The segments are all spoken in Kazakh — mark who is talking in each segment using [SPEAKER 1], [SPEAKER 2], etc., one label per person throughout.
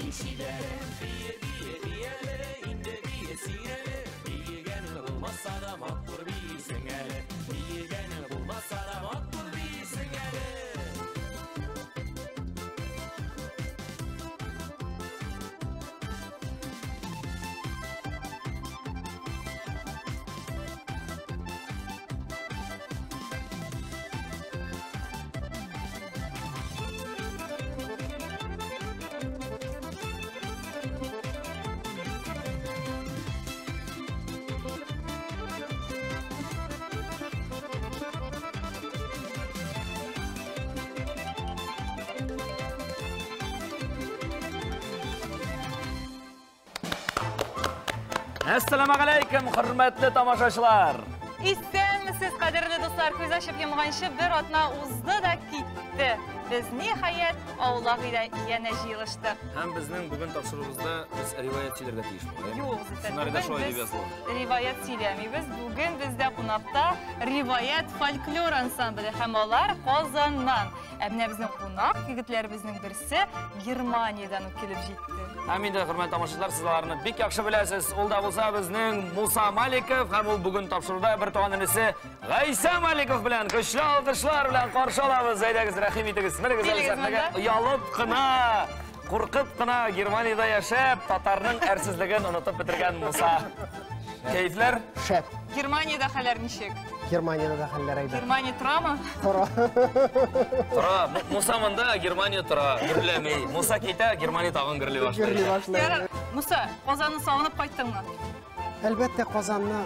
[SPEAKER 1] işilerim. Diye diyele, indi diye sirele. Diyegeni bulmazsa da makbul bilsin hele. Diyegeni bulmazsa da makbul bilsin hele.
[SPEAKER 2] Assalamu alaykum, hurmatli tomoshachilar.
[SPEAKER 3] İstenmisiz qadrli do'stlar, ko'z ochib yumg'ancha bir otna uzdi da ketdi. Biz nihayat Allohga yana yig'ilishdik.
[SPEAKER 2] Ham bizning bugun topshirig'imizda biz rivoyatchilarga tegishmoqda.
[SPEAKER 3] Yo'q,
[SPEAKER 2] Ssenariyda shoy deb yozilgan.
[SPEAKER 3] Rivoyat söylemaymiz. Bugun bizda qonaqda rivoyat folklor ansambli Hamolar Qozondan. Ammo bizning qo'noq yigitlarimizning birisi Germaniyadan kelib jetdi.
[SPEAKER 2] Hamida, hurmatli tomoshachilar, sizlarni bek yaxshi bilasiz. O'lda bo'lsa bizning Musa Malikov ham bugun topshiruvda bir to'g'onisi G'aysa Malikov bilan qo'shlar bilan qarshi olamiz. Aydagiz, rahim etingiz. Mana go'zal sahnaga uyalib qina, qo'rqib qina Germaniyada yashab, tatarning arsizligini unutib bitirgan Musa. Keyflar?
[SPEAKER 4] Şep.
[SPEAKER 3] Germaniyada halar nishik?
[SPEAKER 4] Germaniyada da haller ayda.
[SPEAKER 3] Germaniya turami?
[SPEAKER 2] Tura. Musa manda Germaniya tura. Gürlemey. Musa keta Germaniya tag'in gürli boshlaydi.
[SPEAKER 3] Musa, Qozonni sog'inib qaytdingmi?
[SPEAKER 4] Albatta Qozonni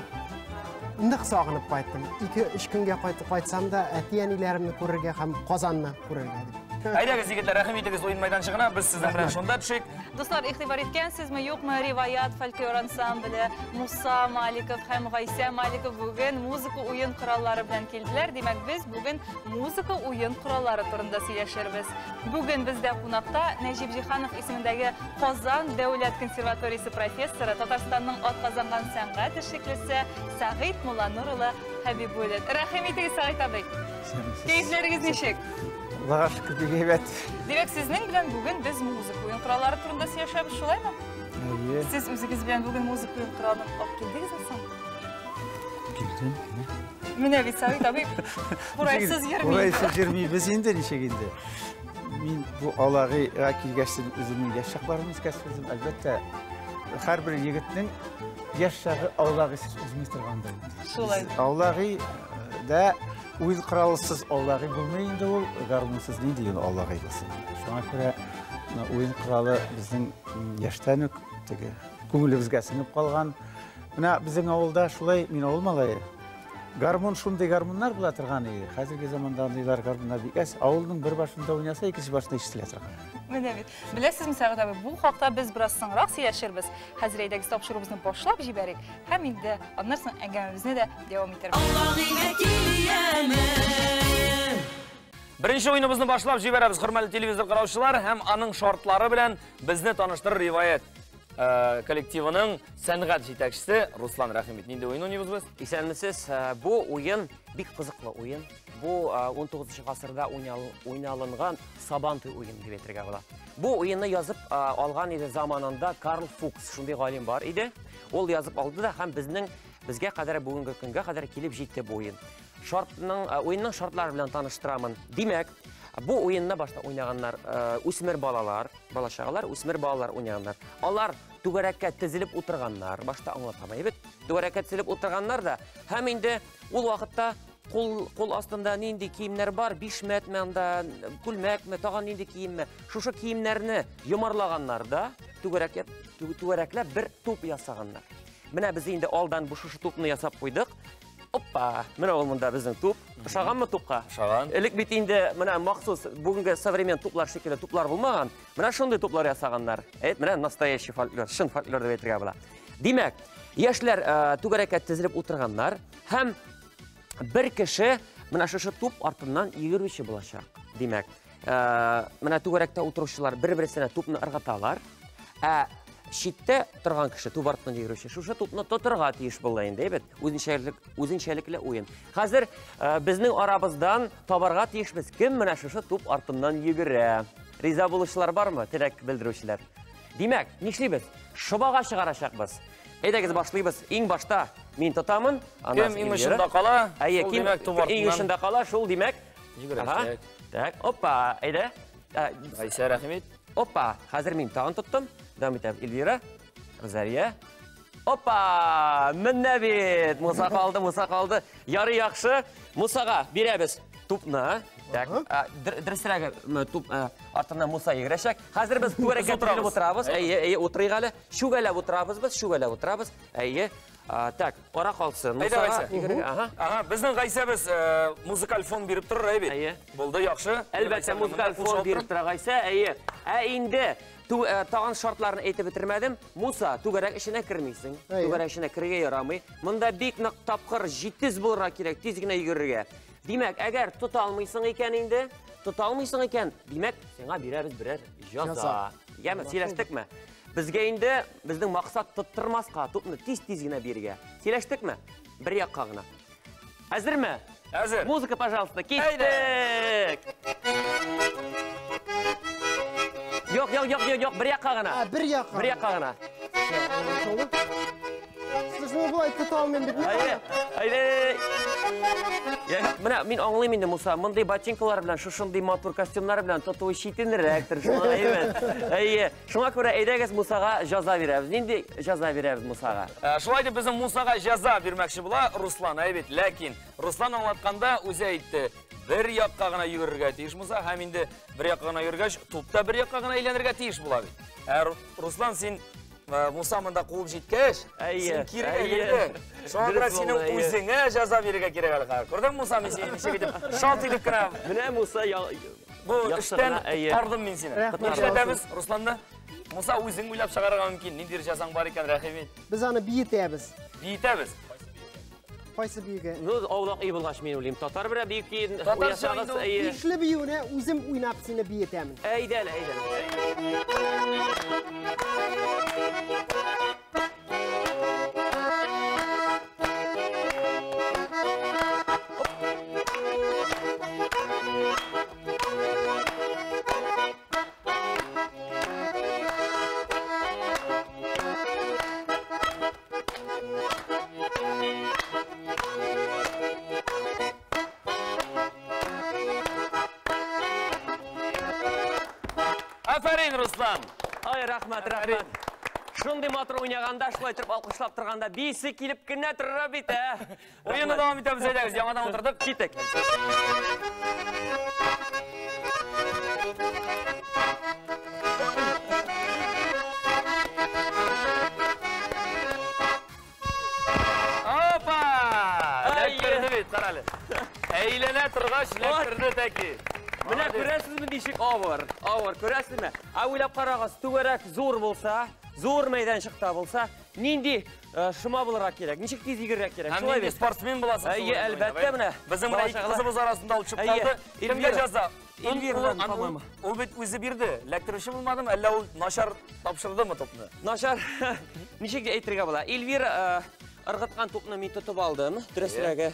[SPEAKER 4] iniq sog'inib qaytdim. 2-3 kunga qaytsam-da, atiyanilarimni ko'rishga ham Qozonni ko'rishga.
[SPEAKER 2] Aydagiz yigitlar, rahim etingiz o'yin maydonchig'ini biz sizlar bilan shunda tushik.
[SPEAKER 3] Do'stlar, e'tibor etgansizmi, yo'qmi, rivoyat folklor ansambli Musa Malikov ham G'aysa Malikov bugun muzika o'yin qurollari bilan keldilar. Demak, biz bugun muzika o'yin qurollari turida сөйләшербез. Bugun bizda qonaqda Najib Jixanov ismidagi Qozon davlat konservatoriyasi professori, Tataristonning otqazangan san'at ishiklisi Sa'id Mulanuruli Habibullo. Rahim etingiz Sa'id abay. Keyflaringiz nechik?
[SPEAKER 4] Allohga shukr deyapti.
[SPEAKER 3] Demak, sizning bilan bugun biz muzika o'yin qurollari turida сөйләшәбез, shulaymi? Siz o'zingiz bilan bugun muzika o'yin qurolini olib keldingizmi?
[SPEAKER 5] Keldim.
[SPEAKER 3] Mina bit Sa'id abay. Buraysiz yurmaysiz.
[SPEAKER 5] Buraysiz yurmaymiz endi nechagindi. Men bu Allohga kelgachdan o'zimning yosh chaqlarimni eslashim albatta har bir yigitning yosh chaqi Allohga o'zini turganday.
[SPEAKER 3] Shulay.
[SPEAKER 5] Allohga o'yin qurolsiz Allohga bo'lmaydi, u garmonsiz neydi yani Allohga bo'lsin. Shunga ko'ra o'yin quroli bizning yoshdan ko'nglimizga singib qolgan. Mana bizning avulda shulay, men avul malay. Garmon shunday garmonlar bo'la turgan edi. Hozirgi zamondagılar garmonlar emas, avulning bir boshida o'ynasa, ikkinchi boshida eshitila turgan.
[SPEAKER 3] Mana bit. Bilasizmi Sa'id abi, bu haqda biz biroz so'ngroq сөйләшербез. Haziraydagi topshiruvimizni boshlab jibarik. Ham endi ondan so'ng angamamizni da davom ettiramiz.
[SPEAKER 1] Allohga kelyaman.
[SPEAKER 2] Birinchi o'yinimizni boshlab jibaramiz, hurmatli televizor qarovchilar, ham aning shortlari bilan bizni tanishtirib rivoyat kollektivining san'at yetakchisi Ruslan Rahimov. Endi o'yin o'ynaymiz biz.
[SPEAKER 6] Esenmisiz, bu o'yin bek qiziqli o'yin. Bu 19-asrda o'ynalingan Sabanty o'yin deb aytishga bo'ladi. Bu o'yinni yozib olgan edi zamonida Karl Fuchs, shunday olim bor edi. Ol yozib oldi-da, ham bizga qadar bugungi kunga qadar kelib jetdi bu o'yin. O'yinning shortlari bilan tanishtiraman. Demak, bu o'yinni boshda o'ynaganlar o'smir bolalar, o'smir bolalar o'ynaganlar. Ular to'garakka tizilib o'tirganlar, boshda anglatmayman. To'garakka tizilib o'tirganlar-da, ham endi u vaqtda qo'l ostida nindi kiyimlar bor, 5 metmanda, kulmakmi, tag'an nindi kiyimmi, shusha kiyimlarni yumarlaganlarda to'garaklar bir to'p yasaganlar. Mana biz endi oldan bu shusha to'pni yasab qo'ydik. Hoppa, mana olmunda bizning to'p. O'xshaganmi to'pqa?
[SPEAKER 2] O'xshagan.
[SPEAKER 6] Ilk bit endi mana maxsus bugungi современный to'plar shekilli to'plar bo'lmagan. Mana shunday to'plar yasaganlar. Mana nastoящий folklor, shin folklor deb aytishga bo'ladi. Demak, yoshlar to'garakka tizilib o'tirganlar, ham bir kishi mana shu to'p ortidan yuguruvchi bo'lashaq. Demak, mana to'garakda o'tiruvchilar bir-birisini to'pni irg'atalar. Şitte turgan kishi to'p ortidan yuguruvchi. Shu to'pni to'tirga tegish bo'ladi endi, o'zinchalikli o'yin. Hozir bizning orabizdan tobarga tegishmiz. Kim mana shu to'p ortidan yugura? Riza bo'lishlar bormi? Tilak bildiruvchilar. Демәк, нишлейбез? Шыбаға шығарашақпыз. Әйдәгіз башлайбыз. Ең башта мен тұтамын.
[SPEAKER 2] Кем ең ұшында қала,
[SPEAKER 6] Әйе,
[SPEAKER 2] сол
[SPEAKER 6] кем
[SPEAKER 2] демәк туп
[SPEAKER 6] ең
[SPEAKER 2] артынан
[SPEAKER 6] ұшында қала, шул демәк.
[SPEAKER 2] жүгірәшек.
[SPEAKER 6] Так, опа, әйді.
[SPEAKER 2] Ғайса, рахмет.
[SPEAKER 6] Опа, қазір мен тағын тұттым. Дам етіп, Эльвира, Розария. Опа, мінна бет. Мұса қалды. Яры яқшы. Мұсаға береміз тупны. Так, дұрысырағы туп артынан Мұса егірешек. Қазір біз туарекке тұрылып отырабыз. Әйе, отыриғалы. Шуғалап отырабыз. Әйе. Так, ора қалсын. Мұсаға егірге.
[SPEAKER 2] Біздің Ғайса біз музыкал фон беріп тұр, әйбет. Болды, яқшы.
[SPEAKER 6] Әлбәтте, музыкал фон беріп тұр, Ғайса. Әйе. Әйінді таған шартларын әйтіп бітірмәдім. Мұса, түгәрәк ішіне кірмейсің. Түгәрәк ішіне кірге ярамай. Мұнда бек нақ тапқыр жетіз болыра керек, тезгіне егірге. Демәк, әгер тұта алмайсың екен енді, демәк, сеңа береріз бірер жаза. Яғымы, селештік ме? Бізге енді біздің мақсат тұттырмасқа, тұтыны тез-тезгіне берге. Селештік ме? Бір яққа ғына. Әзір ме?
[SPEAKER 2] Әзір.
[SPEAKER 6] Музыка, пожалуйста, кеттік! Yok, bir yakka gana.
[SPEAKER 4] Bir yakka.
[SPEAKER 6] Bir yakka gana.
[SPEAKER 4] Sizin bu ayı tutalım ben.
[SPEAKER 6] Haydi. Mına, men anlayayım indi Musa. Mınday batinkalar bilen, şuşunday motor kostyumlar bilen totoy şitinirrektir. Şuna ayıben. Şuna göre eydegez Musa'ga jaza veremiz. Nindi jaza veremiz Musa'ga?
[SPEAKER 2] Şulaydı bizim Musa'ga jaza vermekşi bula Ruslan, ayıbet. Lakin Ruslan anlatkanda o'zi aytdi. Bir yoqqa gana yugurga tiyish bo'lsa, ham endi bir yoqqa gana yurgach, to'pda bir yoqqa gana aylanirga tiyish bo'ladi. Ruslan, sen Musa mында quvib jetkach, sen kerak aylanding. Shunga sening o'zingga jazo berishga kerak hali. Ko'rdingmi Musa, men seni nechta ketib shaltilikgina.
[SPEAKER 6] Mana Musa
[SPEAKER 2] bu ishdan qutqardim men seni. Ishlatamiz Ruslanda. Musa o'zing o'ylab chiqargan mumkin. Nender jazong bor ekan, rahmat.
[SPEAKER 4] Biz uni biyitamiz.
[SPEAKER 2] Biyitamiz.
[SPEAKER 4] Qaysi biyiga?
[SPEAKER 6] Ovloq iyi bo'lg'ash men o'ylayman. Tatar bir biyib keyin
[SPEAKER 2] o'yasag'iz.
[SPEAKER 4] Ishli biyuni o'zim o'ynab seni biyitaman.
[SPEAKER 6] Aydan.
[SPEAKER 2] Aferin Ruslan.
[SPEAKER 6] Ay rahmat. Şunday motor oynaganda, şulay turib alqishlab turganda besi kelib kina turib bit.
[SPEAKER 2] O'yinni davom etamiz, aytamiz. Yamadan o'tirdik, ketdik. Hoppa! Lektirdi bit, qarali. Eylana turg'ach, lektirdi taki.
[SPEAKER 6] Mana ko'rasizmi deshik avor ko'rasizmi? O'ylab qarag'az, tuvarak zo'r bo'lsa, zo'r maydonchiqda bo'lsa, nindi shima bo'laraq kerak, nechik tez yuguraq kerak.
[SPEAKER 2] Shunday deb sportsmen bo'lasiz.
[SPEAKER 6] Albatta mana.
[SPEAKER 2] Bizim bilan ikki qizimiz orasida olib chiqib qoldi. Kimga jazo? Elvira, u bit o'zi berdi. Lektirishi bilmadim, alla u nashar topshirdimi to'pni?
[SPEAKER 6] Nashar nechik aytirga bo'la. Elvira irg'itgan to'pni men tutib oldim. Dressiraga.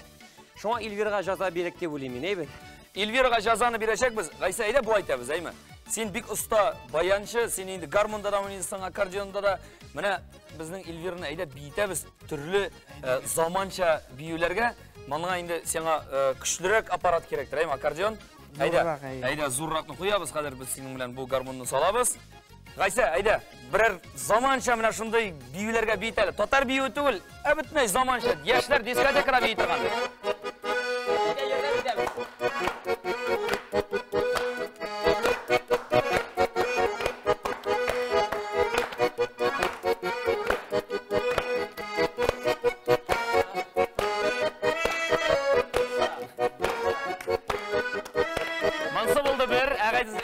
[SPEAKER 6] Shunga Elviraga jazo berek deb o'ylayman, neybi?
[SPEAKER 2] Elviraga jazoni beracakmiz. Qaysi ayda bu aytamiz, aymi? Sen bek usta bayanchi, sen endi garmonda da o'ynaysan, akkordionda da. Mana bizning Elvirani ayda biyitamiz turli zamoncha biyularga. Mana endi senga kuchliroq apparat kerakdir, aymi akkordion? Ayda zo'rroqni qo'yamiz, hozir biz sening bilan bu garmonni solamiz. Qaysi ayda birer zamoncha mana shunday biyularga biyitali. Totar biyu tugul, abitmay zamoncha. Yoshlar diskotekaga biyitgan.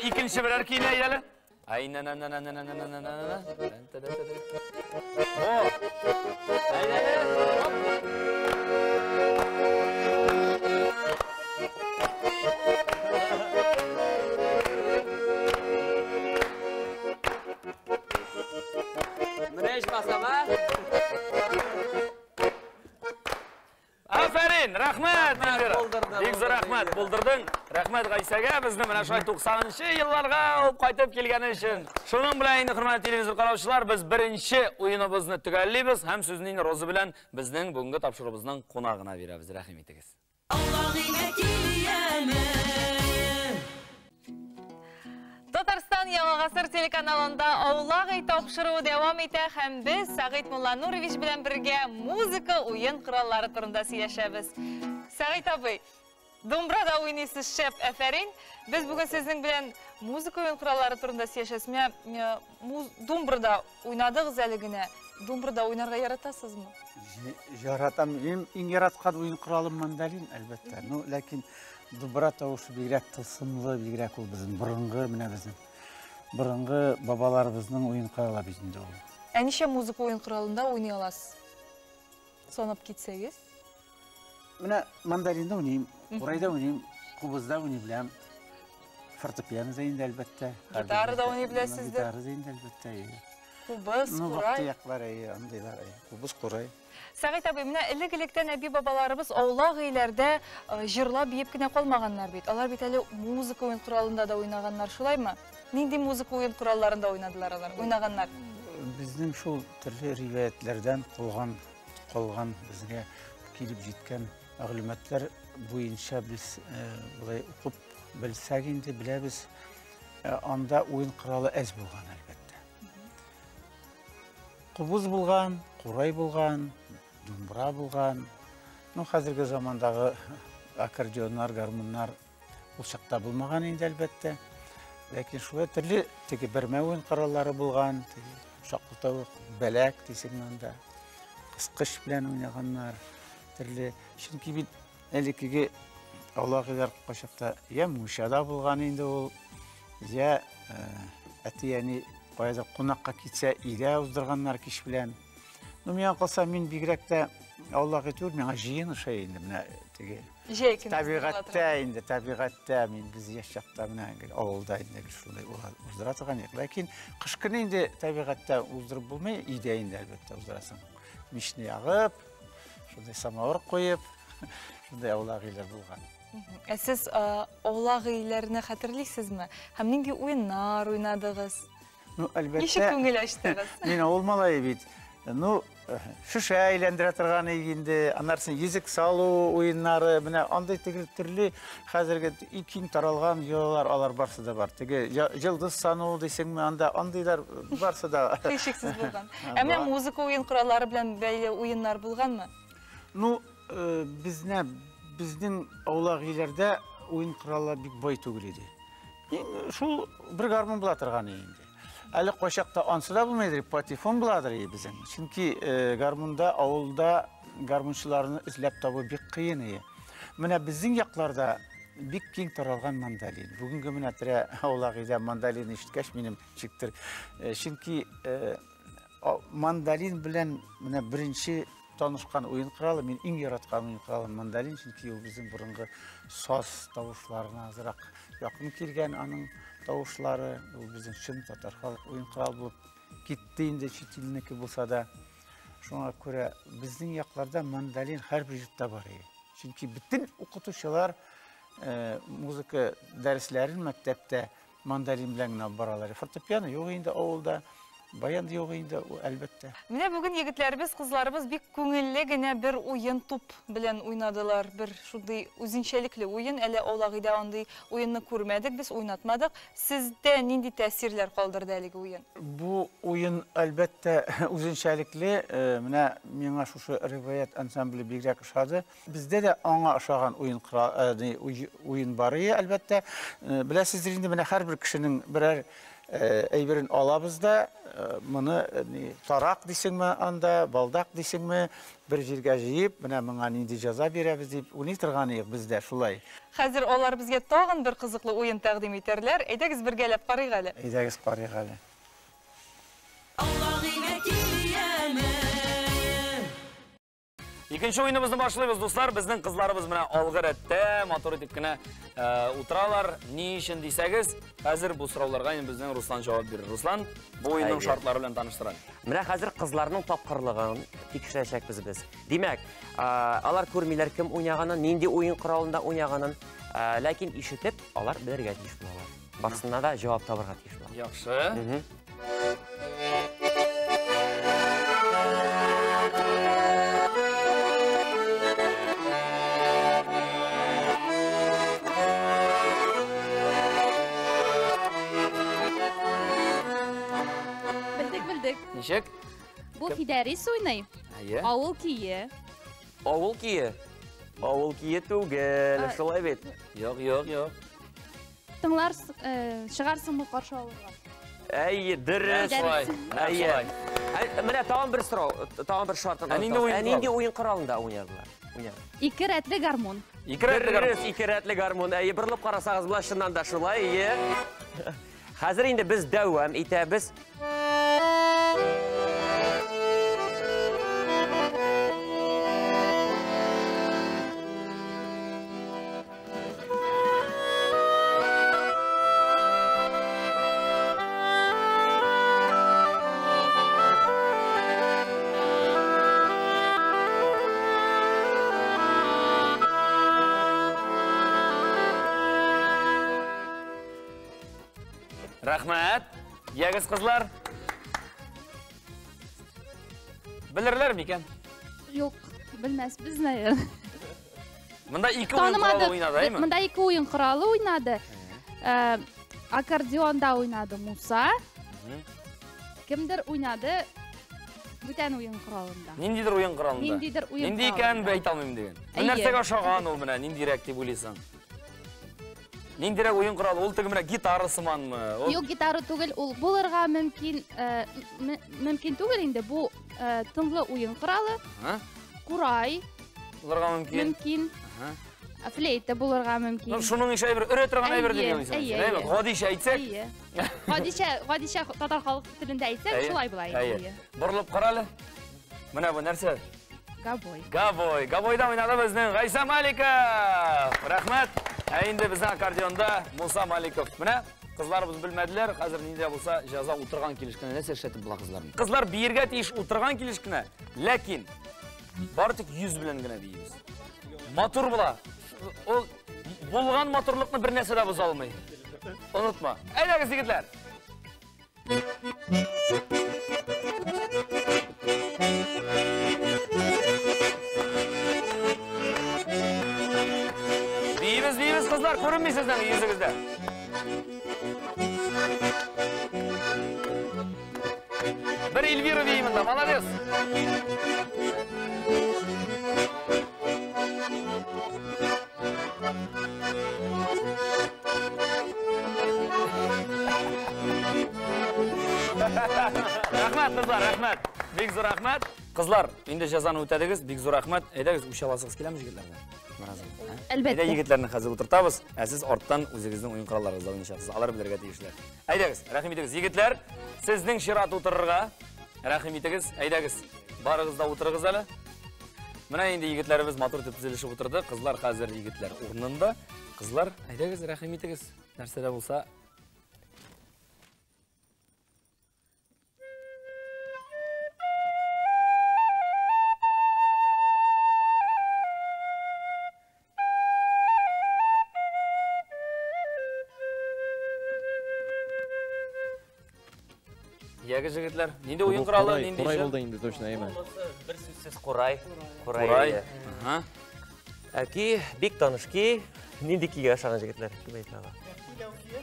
[SPEAKER 2] İkinci birer kiyine aydalı. Aynen. O.
[SPEAKER 6] Mına iş basam ha?
[SPEAKER 2] Aferin, rahmet.
[SPEAKER 6] Buldurdun.
[SPEAKER 2] Rahmet, buldurdun. Рәхмәт Гайсәгә безне менә шулай 90-нчы елларга алып кайтып килгәне өчен. Шуның белән инде хөрмәтле телевизор караучылар, без беренче уеныбызны төгәллибез һәм сүзне инде Роза белән безнең бүгенге тапшырыбызның кунагына бирәбез. Рәхим итегез.
[SPEAKER 3] Татарстан Яңа Гасыр телеканалында аулагы тапшыруы дәвам итә һәм без Сәгыйть Мулланурович белән бергә музыка уен кораллары турында сөйләшәбез. Сәгыйть абый, думбрада уйныйсыз шәп, афәрин. Без бүген сезнең белән музыка уен кораллары турында сөйләшәбез. Менә думбрада уйнадыгыз әле генә. Думбрада уйнарга яратасызмы?
[SPEAKER 5] Яратам. Иң яраткан уен коралым мандолин, әлбәттә. Ну, ләкин думбра тавышы бигрәк тылсымлы, бигрәк ул безнең борынгы бабаларыбызның уен коралы бит инде ул.
[SPEAKER 3] Ә ничә музыка уен коралында уйный аласыз? Санап китсәгез?
[SPEAKER 5] Менә мандолинда уйныйм, курайда уйныйм, кубызда уйный беләм. Фортепиано инде әлбәттә.
[SPEAKER 3] Гитарада уйный беләсездер?
[SPEAKER 5] Гитарада инде әлбәттә.
[SPEAKER 3] Кубыз, курай.
[SPEAKER 5] Яклары, андыйлар, кубыз, курай.
[SPEAKER 3] Сәгыйть абый, менә элек-электән әби бабаларыбыз аулак өйләрдә җырлап биеп кенә калмаганнар бит. Алар бит әле музыка уен коралында да уйнаганнар, шулаймы? Нинди музыка уен коралларында уйнадылар алар, уйнаганнар?
[SPEAKER 5] Безнең шул төрле риваятләрдән калган безгә килеп җиткән мәгълүматлар буенча без булай укып белсәк инде беләбез, анда уен коралы әз булган әлбәттә. Кубыз булган, курай булган, думбра булган. Ну, хәзерге замандагы аккордеоннар, гармоннар ул чакта булмаган инде әлбәттә. Ләкин шулай төрле теге бермә уен кораллары булган, шакылтавык, бәләк дисең анда, кыскыш белән уйнаганнар, төрле. Чөнки бит элекеге аулагылар качакта я мушада булган инде ул, я әти-әни кайда кунакка китсә, өйдә уздырганнар кич белән. Ну, миңа калса, мин бигрәк тә Аллаһ әйтүр, миңа җыен ошый инде менә теге. Табигатта мин без яшь чакта менә авылда инде шулай уздыра торган идек. Ләкин кыш көне инде табигатта уздырып булмый, өйдә инде әлбәттә уздырасың. Мишне ягып, шундай самавыр куеп, шундай аулагылар булган.
[SPEAKER 3] Сез аулак өйләрне хәтерлисезме? Һәм нинди уеннар уйнадыгыз?
[SPEAKER 5] Ну, әлбәттә.
[SPEAKER 3] Ничек күңел ачтыгыз?
[SPEAKER 5] Мин авыл малае бит. Ну, шиша әйләндерә торган инде, аннарсын язык салу уеннары, менә андай төрле хәзерге киң таралган йолалар алар барсы да бар. Теге йылдыз сану дисеңме, анда андыйлар барсы да.
[SPEAKER 3] Һичшиксез булган. Әмма музыка уен кораллары белән бәйле уеннар булганмы?
[SPEAKER 5] Ну, безнең аулак өйләрдә уен кораллары бик бай түгел иде. Шул бер гармон була торган инде. Әле кайчакта ансы да булмыйдыр, патефон буладыр безнең. Чөнки гармонда, авылда гармончыларны эзләп табу бик кыен иде. Менә безнең якларда бик киң таралган мандолин. Бүгенге менә тирә аулак өйдә мандолин ишеткәч минем чиктер. Чөнки мандолин белән менә беренче танышкан уен коралы, мин иң яраткан уен коралы мандолин, чөнки ул безнең бурынгы саз тавышларына азрак якын килгән аның тавышлары, ул безнең чын татар халык уен коралы булып китте инде чит илнеке булса да. Шуңа күрә безнең якларда мандолин һәрбер йортта бар иде. Чөнки бөтен укытучылар музыка дәресләрен мәктәптә мандолин белән генә баралар. Фортепиано юк инде авылда. Баян юк инде, әлбәттә.
[SPEAKER 3] Менә бүген егетләребез, кызларыбыз бик күңелле генә бер уен туп белән уйнадылар. Бер шундый үзенчәлекле уен, әле аулагыда андый уенны күрмәдек, без уйнатмадык. Сездә нинди тәэсирләр калдырды әлеге уен?
[SPEAKER 5] Бу уен әлбәттә үзенчәлекле, менә миңа шушы риваят ансамбле бигрәк ошады. Бездә дә аңа ошаган уен бар иде, әлбәттә. Беләсездер инде, менә һәрбер кешенең берәр әйберен алабыз да, моны тарак дисеңме анда, балдак дисеңме, бер җиргә җыеп, менә моңа нинди җәза бирәбез дип уйный торган идек бездә шулай.
[SPEAKER 3] Хәзер алар безгә тагын бер кызыклы уен тәкъдим итәрләр. Әйдәгез бергәләп карыйк әле.
[SPEAKER 5] Әйдәгез карыйк әле.
[SPEAKER 2] Икенче уеныбызны башлыйбыз, дуслар. Безнең кызларыбыз менә алгы рәттә матур итеп кенә утыралар. Ни өчен дисәгез, хәзер бу сорауларга инде безнең Руслан җавап бирер. Руслан, бу уенның шартлары белән таныштырам.
[SPEAKER 6] Менә хәзер кызларның тапкырлыгын тикшерәчәкбез без. Димәк, алар күрмиләр кем уйнаганын, нинди уен коралында уйнаганын. Ләкин ишетеп, алар белергә тиеш булалар. Барысына да җавап табарга тиеш булалар.
[SPEAKER 2] Яхшы.
[SPEAKER 3] Bildik.
[SPEAKER 2] Ничек?
[SPEAKER 3] Bu Fideris oynay.
[SPEAKER 2] Әйе.
[SPEAKER 3] Avul kiyi.
[SPEAKER 6] Авыл кие. Авыл кие түгел, шулай бит.
[SPEAKER 2] Yok.
[SPEAKER 3] Тыңлар шығарсыңмы қаршы алуға?
[SPEAKER 6] Әйе, дөрес. Әйе. Менә тагын бер сорау, тагын бер шарт. Нинди уен коралында уйнадылар?
[SPEAKER 3] Ике рәтле гармон.
[SPEAKER 6] Ике рәтле гармон. Әйе, берлеп карасагыз була, чыннан да шулай, әйе. Хәзер инде без дәвам итәбез.
[SPEAKER 2] Рахмәт. Ягыз кызлар. Белерләр микән?
[SPEAKER 3] Yok, bilmez biz ne?
[SPEAKER 2] Монда 2 уен коралы уйнады, әйме?
[SPEAKER 3] Монда 2 уен коралы уйнады. Аккордеонда уйнады Муса. Кемдер уйнады? Бүтән уен коралында.
[SPEAKER 2] Ниндидер уен коралында.
[SPEAKER 3] Ниндидер уен
[SPEAKER 2] Нинди икәнен әйтә алмыйм дигән. Нәрсәгә ошаган ул менә, ниндирәк дип уйлыйсың? Ниндирәк уен коралы, ул теге менә гитара сыманмы?
[SPEAKER 3] Юк, гитара түгел, ул булырга мөмкин түгел инде. Бу тынлы уен коралы. Курай.
[SPEAKER 2] Булырга
[SPEAKER 3] Мөмкин. Флейта булырга мөмкин.
[SPEAKER 2] Шуның ише бер өрә торган әйбер дип уйлыйсың. Әйе. Гадиша әйтсәк.
[SPEAKER 3] Гадиша татар халык телендә әйтсәк, шулай була инде.
[SPEAKER 2] Борылып каралы. Менә бу нәрсә?
[SPEAKER 3] Габой.
[SPEAKER 2] Габойда уйнады безнең Гайса Маликов. Рәхмәт. Инде безнең аккордеонда Муса Маликов. Менә кызларыбыз белмәделәр, хәзер нидә булса җаза утырган килешкенә нәрсә эшләтеп була кызларны. Кызлар биергә тиеш утырган килешкенә, ләкин бары тик 100 белән генә биебез. Матур була. Ул булган матурлыкны бер нәрсә дә боза алмый. Онытма. Әйдәгез егетләр. Биебез кызлар, күренмисезме йөзегездә? Бер Эльвира беймендә, молодец. Рахмәт, кызлар, рахмәт. Бик зур рахмәт. Кызлар, инде җазаны үтәдегез, бик зур рахмәт. Әйдәгез, үч аласыгыз киләме җегетләргә?
[SPEAKER 3] Әлбәттә.
[SPEAKER 2] Әйдә егетләрне хәзер утыртабыз, ә сез арттан үзегезнең уен коралларыгызда уйнашасыз. Алар белергә тиешләр. Әйдәгез, рәхим итегез, егетләр. Сезнең чират утырырга рәхим итегез. Әйдәгез, барыгыз да утырыгыз әле. Менә инде егетләребез матур итеп тезелешеп утырды. Кызлар хәзер егетләр урынында. Кызлар, әйдәгез, рәхим итегез. Нәрсәдә булса Ягыз егетләр, нинди уен коралы, нинди
[SPEAKER 7] Курай булды инде точно, әйме.
[SPEAKER 6] Бер сүзсез Курай.
[SPEAKER 2] Курай.
[SPEAKER 6] Әки, бик таныш ки, нинди кигә ашаган җегетләр, кем әйтәгә?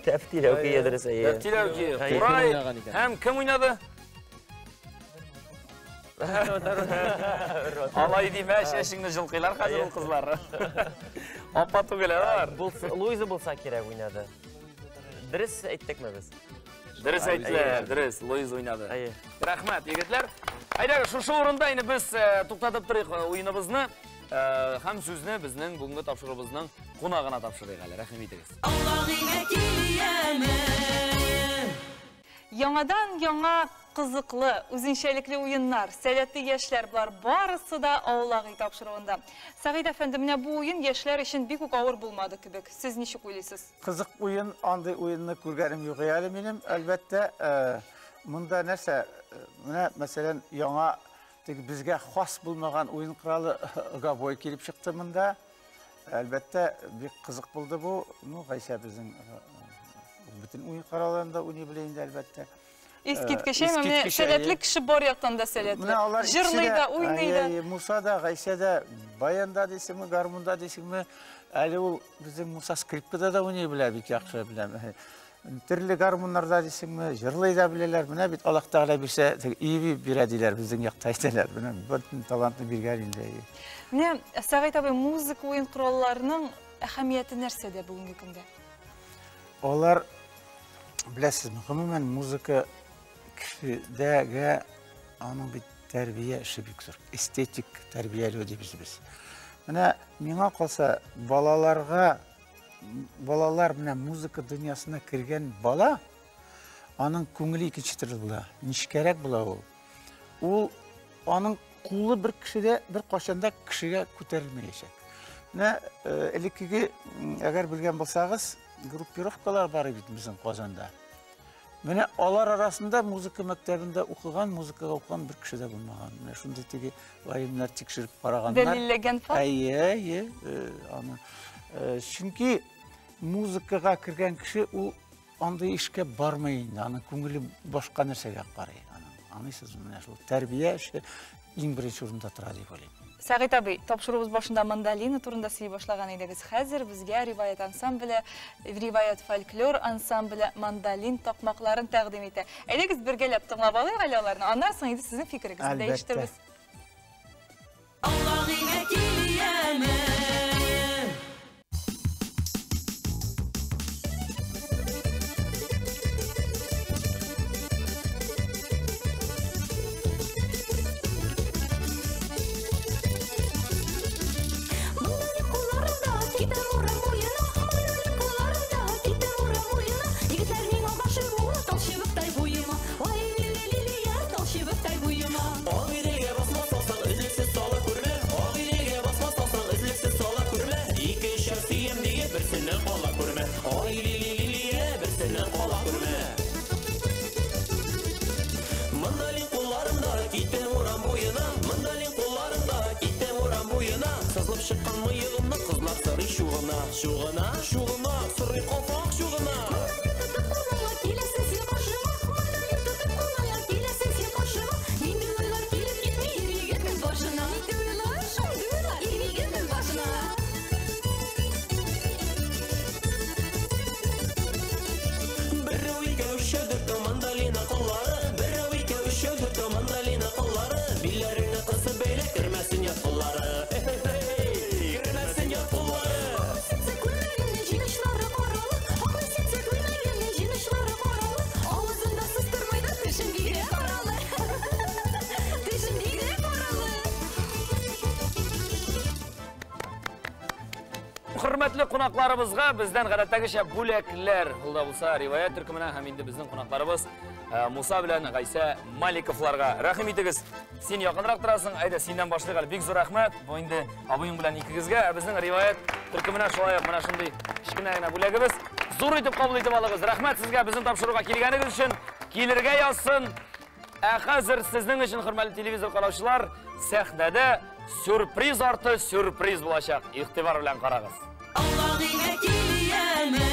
[SPEAKER 6] Тәфтиләү ки ядрәс әйе.
[SPEAKER 2] Тәфтиләү ки, Курай. Һәм кем уйнады? Алай димә, шәшеңне җылкыйлар хәзер ул кызлар. Апа түгеләр.
[SPEAKER 6] Луиза булса кирәк уйнады. Дөрес әйттекме без?
[SPEAKER 2] Дөрес әйттеләр, дөрес, Луиз уйнады. Рәхмәт, егетләр. Әйдәгез, шушы урында инде без туктатып торыйк уеныбызны һәм сүзне безнең бүгенге тапшырыбызның кунагына тапшырыйк әле. Рәхим итегез.
[SPEAKER 3] Яңадан яңа кызыклы, үзенчәлекле уеннар, сәләтле яшьләр булар, барысы да аулагы тапшыруында. Сәгыйд әфәнде, менә бу уен яшьләр өчен бик үк авыр булмады кебек. Сез ничек уйлыйсыз?
[SPEAKER 5] Кызык уен, андай уенны күргәнем юк әле минем. Әлбәттә, монда нәрсә, менә мәсәлән, яңа безгә хас булмаган уен коралы габой килеп чыкты монда. Әлбәттә, бик кызык булды бу. Ну, Гайса безнең bütün уен караларында уйный белә инде әлбәттә.
[SPEAKER 3] Искиткече, менә сәләтле кеше бар яктан да сәләтле. Җырлый да, уйный да.
[SPEAKER 5] Муса да, Гайса да, баянда дисеңме, гармунда дисеңме, әле ул безнең Муса скрипкада да уйный белә, бик яхшы белә. Төрле гармуннарда дисеңме, җырлый да беләләр. Менә бит Аллаһ Тәгалә бирсә, иви бирә диләр безнең якта әйтәләр. Менә бүтән талантны биргән инде.
[SPEAKER 3] Менә Сәгыйть абый, музыка уен коралларының әһәмияте нәрсәдә бүгенге көндә?
[SPEAKER 5] Алар беләсезме, гомумән музыка кешедәге аның бит тәрбия эше бик зур. Эстетик тәрбияләү дибез без. Менә миңа калса, балалар менә музыка дөньясына кергән бала, аның күңеле икенче төрле була. Ничкәрәк була ул. Ул аның кулы бер кешедә бер кашанда кешегә күтәрелмәячәк. Менә элеккеге, әгәр белгән булсагыз, группировкалар бар бит безнең Казанда. Менә алар арасында музыка мәктәбендә укыган, музыкага укыган бер кеше дә булмаган. Менә шундый теге гаимнәр тикшереп караганнар.
[SPEAKER 3] Дәлилләгән факт.
[SPEAKER 5] Әйе, аны. Чөнки музыкага кергән кеше ул андый эшкә бармый инде. Аның күңеле башка нәрсәгә карый. Анысыз, менә шул тәрбия эше иң беренче урында тора дип уйлыйм.
[SPEAKER 3] Сәгыйть абый, тапшыруыбыз башында мандолина турында сөйли башлаган идегез. Хәзер безгә риваят ансамбле, риваят фольклор ансамбле мандолин такмакларын тәкъдим итә. Әйдәгез бергәләп тыңлап алыйк әле аларны. Аннан соң инде сезнең фикерегезне дәйештирбез.
[SPEAKER 1] Аллаһыга киләме Çıkan mıyığına kızlar sarı şuğuna Şuğuna, şuğuna, sarı kafak şuğuna Mandalin tutup kolaya kilesin sen başıma Mandalin tutup kolaya kilesin sen başıma Nindi uylar kilip gitme iri gitme başına Nindi uylar, şimdi uylar iri gitme başına Bir uyga üşüdürtü mandalina kolları Bir uyga üşüdürtü mandalina kolları Billerine kısı beyle girmesin yat kolları
[SPEAKER 2] Hürmetli qonaqlarımızga bizden гадәттәгечә бүләкләр. Ул да булса риваят төркеменә һәм инде безнең qonaqlarыбыз Муса белән Гайса Маликовларга рәхим итегез. Син якынрак торасың, әйдә синнән башлыйк әле. Бик зур рәхмәт. Бу инде абыең белән икегезгә, безнең риваят төркеменә шулай ук менә шундый кичкенә генә бүләгебез. Зур итеп кабул итеп алыгыз. Рәхмәт сезгә безнең тапшыруга килгәнегез өчен. Килергә язсын. Хәзер сезнең өчен хөрмәтле телевизор караучылар, сәхнәдә сюрприз арты сюрприз булачак. Игътибар белән карагыз.
[SPEAKER 1] Аллаһыга киләме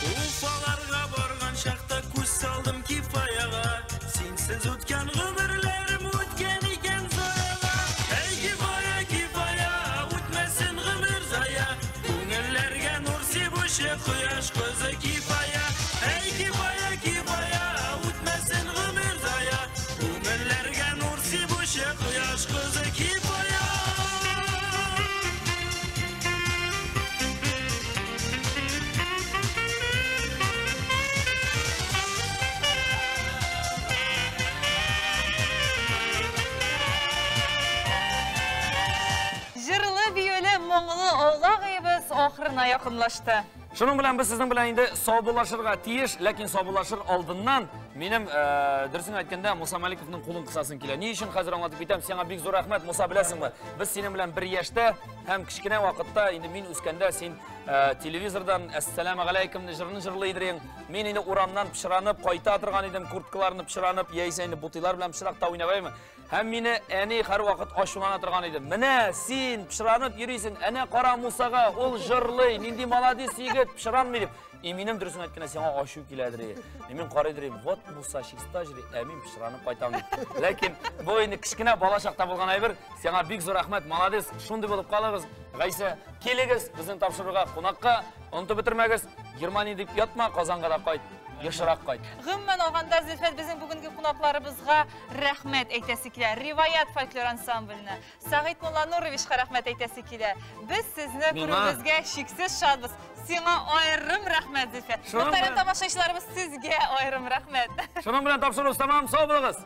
[SPEAKER 7] Уфаларга барган шакта күз салдым кифаяга Сенсиз үткән гомерләрем үткән икән заяга Әй кифая, үтмәсен гомер зая Күңелләргә нур сибүче кояш кызы кифая Әй кифая, үтмәсен гомер зая Күңелләргә нур сибүче кояш кызы кифая
[SPEAKER 3] Җырлы биюле моңлы аулагыбыз ахырына якынлашты.
[SPEAKER 2] Şunun bilen biz sizin bilen indi sabırlaşırga tiyiş, lakin sabırlaşır aldından benim dürüsün aytkanda Musa Malikov'nun kulun kısasın kile. Ni için hazır anlatıp bitem? Sana büyük zor rahmet Musa bilesin mi? Biz senin bilen bir yaşta hem kichkine vakitte indi min üskende sen televizordan Esselamu Aleyküm nijırını jırlıydırın. Men indi uramdan pişiranıp, kayta atırgan idim, kurtkalarını pişiranıp, yeyse indi butilar bilen pişirakta oynabay mı? Hem meni eni her vakit aşulan atırgan idim. Mene sen pişiranıp yürüysin, ene Kara Musa'ga ol jırlı, nindi maladis yigit pişiran mı? Eminim dürüsün aytkanda sana aşık kiledir. Emin qaraydirim, "Vot Musa şistajri, emin pişiranıp qaytam." Lakin bu endi kichkina bala chaqda bo'lgan ayber, sana büyük zor rahmat, malades. Shunday bo'lib qolamiz. G'aysa, keligiz bizning topshiriqqa, qonaqqa, unutib bitirmagiz. Germaniya deb yotma, Qozonga da qayt. Yaşarak qayt.
[SPEAKER 3] Гымман алганда Зөлфәт безнең бүгенге кунакларыбызга рәхмәт әйтәсе килә. Риваят фольклор ансамбленә. Сагыйд Муллануровичка рәхмәт әйтәсе килә. Без сезне күрүебезгә шиксез шатбыз. Сиңа аерым рәхмәт Зөлфәт. Мөхтәрәм тамашачыларыбыз, сезгә аерым рәхмәт.
[SPEAKER 2] Шуның белән тапшырабыз, тамам, сау булыгыз.